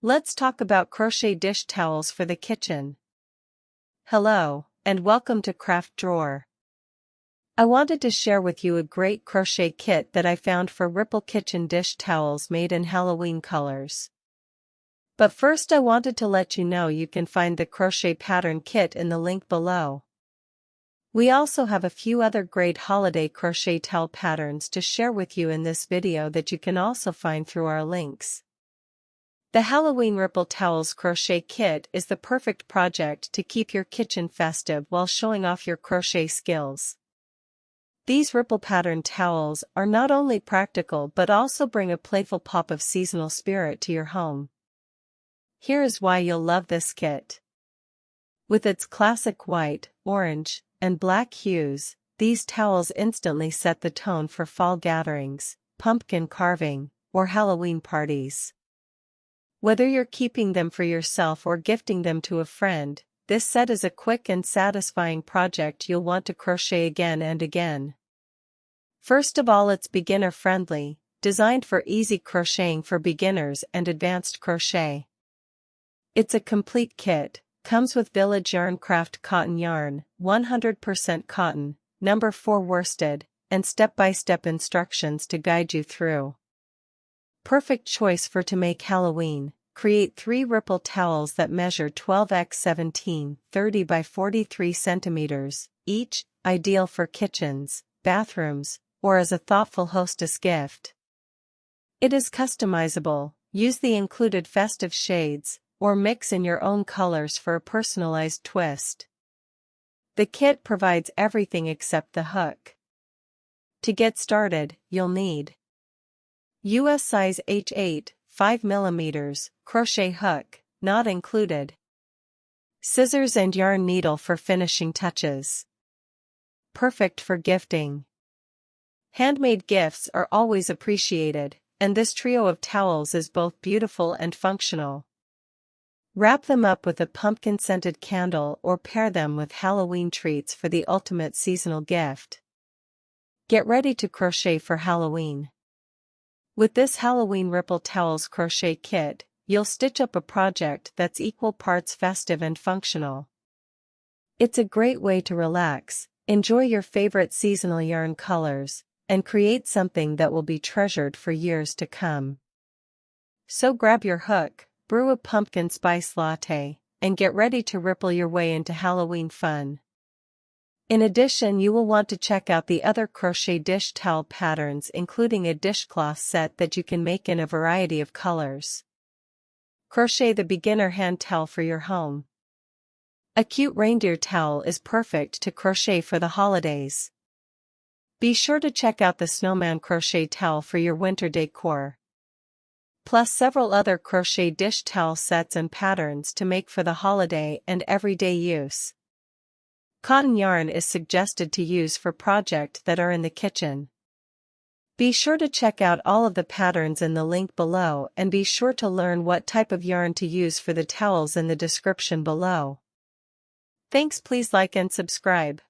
Let's talk about crochet dish towels for the kitchen. Hello, and welcome to Craft Drawer. I wanted to share with you a great crochet kit that I found for Ripple kitchen dish towels made in Halloween colors. But first I wanted to let you know you can find the crochet pattern kit in the link below. We also have a few other great holiday crochet towel patterns to share with you in this video that you can also find through our links. The Halloween Ripple Towels Crochet Kit is the perfect project to keep your kitchen festive while showing off your crochet skills. These ripple pattern towels are not only practical but also bring a playful pop of seasonal spirit to your home. Here is why you'll love this kit. With its classic white, orange, and black hues, these towels instantly set the tone for fall gatherings, pumpkin carving, or Halloween parties. Whether you're keeping them for yourself or gifting them to a friend, this set is a quick and satisfying project you'll want to crochet again and again. First of all, it's beginner-friendly, designed for easy crocheting for beginners and advanced crochet. It's a complete kit, comes with Village Yarn Craft cotton yarn, 100% cotton, number 4 worsted, and step-by-step instructions to guide you through. Perfect choice for to make Halloween. Create 3 ripple towels that measure 12x17, 30 by 43 centimeters, each, ideal for kitchens, bathrooms, or as a thoughtful hostess gift. It is customizable, use the included festive shades, or mix in your own colors for a personalized twist. The kit provides everything except the hook. To get started, you'll need US size H8, 5mm, crochet hook, not included. Scissors and yarn needle for finishing touches. Perfect for gifting. Handmade gifts are always appreciated, and this trio of towels is both beautiful and functional. Wrap them up with a pumpkin-scented candle or pair them with Halloween treats for the ultimate seasonal gift. Get ready to crochet for Halloween. With this Halloween Ripple Towels Crochet Kit, you'll stitch up a project that's equal parts festive and functional. It's a great way to relax, enjoy your favorite seasonal yarn colors, and create something that will be treasured for years to come. So grab your hook, brew a pumpkin spice latte, and get ready to ripple your way into Halloween fun. In addition, you will want to check out the other crochet dish towel patterns, including a dishcloth set that you can make in a variety of colors. Crochet the beginner hand towel for your home. A cute reindeer towel is perfect to crochet for the holidays. Be sure to check out the snowman crochet towel for your winter decor. Plus several other crochet dish towel sets and patterns to make for the holiday and everyday use. Cotton yarn is suggested to use for projects that are in the kitchen. Be sure to check out all of the patterns in the link below and be sure to learn what type of yarn to use for the towels in the description below. Thanks, please like and subscribe.